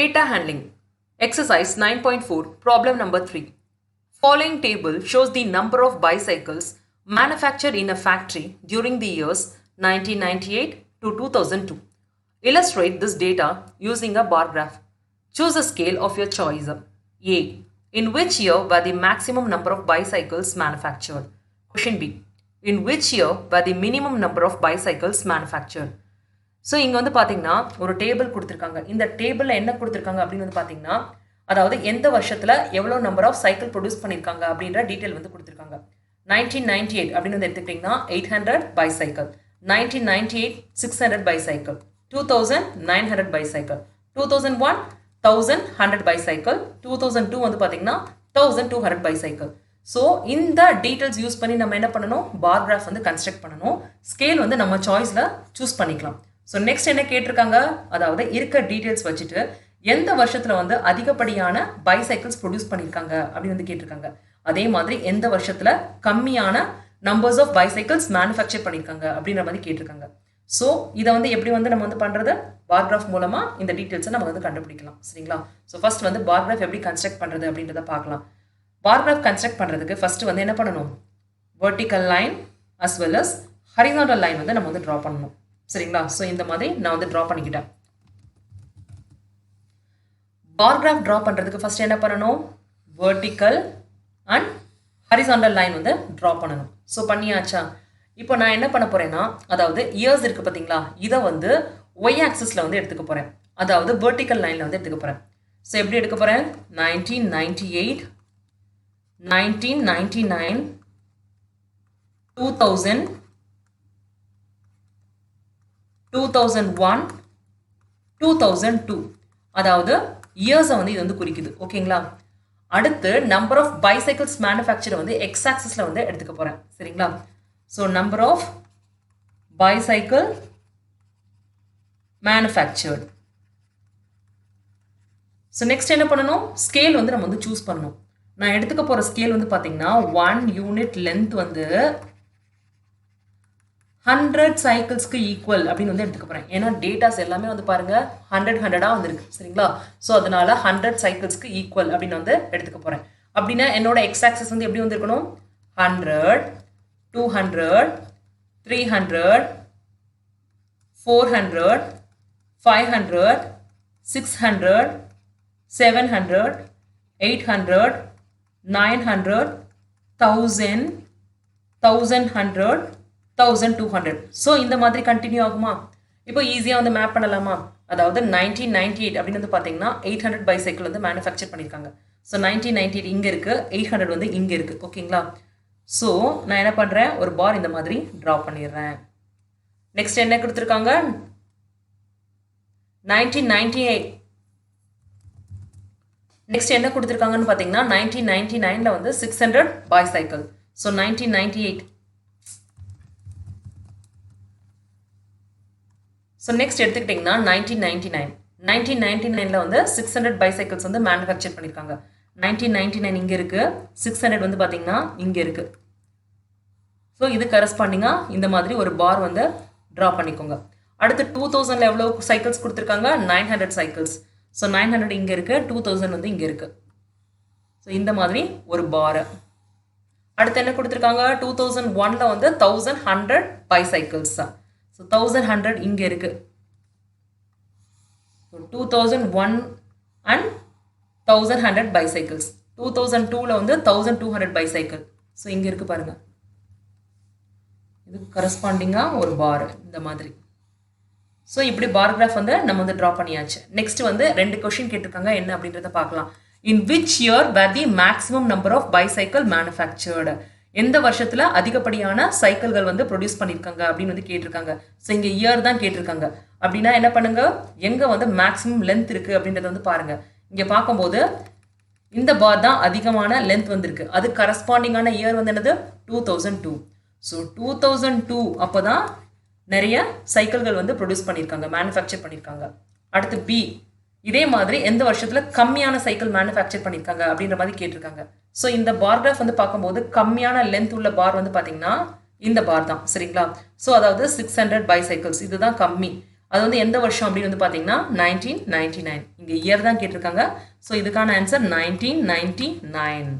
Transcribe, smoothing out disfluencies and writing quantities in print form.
Data handling. Exercise 9.4, problem number 3. Following table shows the number of bicycles manufactured in a factory during the years 1998 to 2002. Illustrate this data using a bar graph. Choose a scale of your choice. A. In which year were the maximum number of bicycles manufactured? Question B. In which year were the minimum number of bicycles manufactured? So இங்கே வந்து பார்த்தீங்கன்னா ஒரு table கொடுத்துருக்காங்க. இந்த டேபிளில் என்ன கொடுத்துருக்காங்க அப்படின்னு வந்து பார்த்தீங்கன்னா, அதாவது எந்த வருஷத்தில் எவ்வளோ நம்பர் ஆஃப் சைக்கிள் ப்ரொடியூஸ் பண்ணியிருக்காங்க அப்படின்ற டீட்டெயில் வந்து கொடுத்துருக்காங்க. 1998 அப்படின்னு வந்து எடுத்துக்கிட்டிங்கன்னா 800 பைசைக்கிள், 1998 600 பைசைக்கிள், 2000 900 பைசைக்கிள், 2001 1100 பைசைக்கிள், 2002 வந்து பார்த்தீங்கன்னா 1200 பைசைக்கிள். ஸோ இந்த டீட்டெயில்ஸ் யூஸ் பண்ணி நம்ம என்ன பண்ணணும், பார் கிராஃப் வந்து கன்ஸ்ட்ரக்ட் பண்ணணும். ஸ்கேல் வந்து நம்ம சாய்ஸில் சூஸ் பண்ணிக்கலாம். ஸோ நெக்ஸ்ட் என்ன கேட்டிருக்காங்க, அதாவது இருக்க டீட்டெயில்ஸ் வச்சுட்டு எந்த வருஷத்தில் வந்து அதிகப்படியான பைசைக்கிள்ஸ் ப்ரொடியூஸ் பண்ணியிருக்காங்க அப்படின்னு வந்து கேட்டிருக்காங்க. அதே மாதிரி எந்த வருஷத்தில் கம்மியான நம்பர்ஸ் ஆஃப் பைசைக்கிள்ஸ் மேனுஃபேக்சர் பண்ணியிருக்காங்க அப்படின்ற மாதிரி கேட்டிருக்காங்க. ஸோ இதை வந்து எப்படி வந்து நம்ம வந்து பண்ணுறது, பார் கிராஃப் மூலமாக இந்த டீட்டெயில்ஸை நம்ம வந்து கண்டுபிடிக்கலாம். சரிங்களா? ஸோ ஃபர்ஸ்ட் வந்து பார் கிராஃப் எப்படி கன்ஸ்ட்ரக்ட் பண்ணுறது அப்படின்றத பார்க்கலாம். பார் கிராஃப் கன்ஸ்ட்ரக்ட் பண்ணுறதுக்கு ஃபர்ஸ்ட் வந்து என்ன பண்ணணும், vertical line as well as horizontal line வந்து நம்ம வந்து ட்ரா பண்ணணும். சரிங்களா? ஸோ இந்த மாதிரி நான் வந்து ட்ரா பண்ணிக்கிட்டேன். பார் கிராஃப் ட்ரா பண்ணுறதுக்கு ஃபர்ஸ்ட் என்ன பண்ணணும், வெர்டிக்கல் அண்ட் ஹரிசாண்டல் லைன் வந்து ட்ரா பண்ணணும். ஸோ பண்ணியாச்சா? இப்போ நான் என்ன பண்ண போகிறேன்னா, அதாவது இயர்ஸ் இருக்குது பார்த்தீங்களா, இதை வந்து ஒய் ஆக்சிஸில் வந்து எடுத்துக்க போகிறேன். அதாவது வெர்டிக்கல் லைனில் வந்து எடுத்துக்க போகிறேன். ஸோ எப்படி எடுக்க போகிறேன், 1998 1999 2000 2001 2002 அதாவது இயர்ஸை வந்து இது வந்து குறிக்குது. ஓகேங்களா? அடுத்து நம்பர் ஆஃப் பைசைக்கிள்ஸ் மேனுஃபேக்சர் வந்து எக்ஸ் ஆக்சிஸில் வந்து எடுத்துக்க போகிறேன். சரிங்களா? So number of bicycle manufactured. So next என்ன பண்ணணும், ஸ்கேல் வந்து நம்ம வந்து சூஸ் பண்ணணும். நான் எடுத்துக்க போகிற ஸ்கேல் வந்து பார்த்தீங்கன்னா 1 யூனிட் லென்த் வந்து 100 சைக்கிள்ஸ்க்கு ஈக்குவல் அப்படின்னு வந்து எடுத்துக்க போகிறேன். ஏன்னா டேட்டாஸ் எல்லாமே வந்து பாருங்கள் 100 வந்துருக்கு. சரிங்களா? ஸோ அதனால 100 சைக்கிள்ஸ்க்கு ஈக்குவல் அப்படின்னு வந்து எடுத்துக்க போகிறேன். அப்படின்னா என்னோட எக்ஸ் ஆக்சிஸ் வந்து எப்படி வந்துருக்கணும், 100 200 300 400 500 600 700 800 900 1000 1100 1200. ஸோ இந்த மாதிரி கண்டினியூ ஆகுமா? இப்போ ஈஸியாக வந்து மேப் பண்ணலாமா? அதாவது 1998 அப்படின்னு வந்து பார்த்தீங்கன்னா 800 பைசைக்கிள் வந்து மேனுஃபேக்சர் பண்ணியிருக்காங்க. ஸோ 1998 இங்கே இருக்குது, 800 வந்து இங்கே இருக்குது. ஓகேங்களா? ஸோ நான் என்ன பண்ணுறேன், ஒரு பார் இந்த மாதிரி ட்ரா பண்ணிடுறேன். நெக்ஸ்ட் என்ன கொடுத்துருக்காங்க, 1998 நெக்ஸ்ட் என்ன கொடுத்துருக்காங்கன்னு பார்த்தீங்கன்னா 1999 வந்து 600 பைசைக்கிள். ஸோ 1998. ஸோ நெக்ஸ்ட் எடுத்துக்கிட்டிங்கன்னா 1999 வந்து 600 பைசைக்கிள்ஸ் வந்து மேனுஃபேக்சர் பண்ணியிருக்காங்க. 1999 இங்கே இருக்குது, 600 வந்து பார்த்தீங்கன்னா இங்கே இருக்குது. ஸோ இது கரஸ்பாண்டிங்காக இந்த மாதிரி ஒரு பார் வந்து ட்ரா பண்ணிக்கோங்க. அடுத்து 2000 எவ்வளோ சைக்கிள்ஸ் கொடுத்துருக்காங்க, 900 சைக்கிள்ஸ். ஸோ 900 இங்கே இருக்குது, 2000 வந்து இங்கே இருக்குது. ஸோ இந்த மாதிரி ஒரு பார். அடுத்து என்ன கொடுத்துருக்காங்க, 2001 வந்து 1100 பைசைக்கிள்ஸ் தான். ஸோ 1100 இங்கே இருக்குது. So 2001 and 1100 bicycles. 2002 வந்து 1200 பைசைக்கிள். ஸோ இங்கே இருக்குது பாருங்கள், இது கரஸ்பாண்டிங்காக ஒரு பார் இந்த மாதிரி. ஸோ இப்படி பார் கிராஃப் வந்து நம்ம வந்து ட்ரா பண்ணியாச்சு. நெக்ஸ்ட் வந்து 2 கொஸ்டின் கேட்டிருக்காங்க, என்ன அப்படின்றத பார்க்கலாம். In which year where the maximum number of bicycle manufactured, எந்த வருஷத்தில் அதிகப்படியான சைக்கிள்கள் வந்து ப்ரொடியூஸ் பண்ணியிருக்காங்க அப்படின்னு வந்து கேட்டிருக்காங்க. ஸோ இங்கே இயர் தான் கேட்டிருக்காங்க. அப்படின்னா என்ன பண்ணுங்க, எங்கே வந்து மேக்ஸிமம் லென்த் இருக்குது அப்படின்றத வந்து பாருங்கள். இங்கே பார்க்கும்போது இந்த பார் தான் அதிகமான லென்த் வந்திருக்கு. அது கரஸ்பாண்டிங்கான இயர் வந்து என்னது, 2002. ஸோ 2002 அப்போ தான் நிறைய சைக்கிள்கள் வந்து ப்ரொடியூஸ் பண்ணியிருக்காங்க, மேனுஃபேக்சர் பண்ணியிருக்காங்க. அடுத்து பி, இதே மாதிரி எந்த வருஷத்தில் கம்மியான சைக்கிள் மேனுஃபேக்சர் பண்ணியிருக்காங்க அப்படின்ற மாதிரி கேட்டிருக்காங்க. ஸோ இந்த பார் கிராஃப் வந்து பார்க்கும்போது கம்மியான லென்த் உள்ள பார் வந்து பார்த்தீங்கன்னா இந்த பார் தான். சரிங்களா? ஸோ அதாவது 600 பைசைக்கிள்ஸ் இதுதான் கம்மி. அது வந்து எந்த வருஷம் அப்படின்னு வந்து பார்த்தீங்கன்னா 1999. இங்கே இயர் தான் கேட்டிருக்காங்க. ஸோ இதுக்கான ஆன்சர் 1999.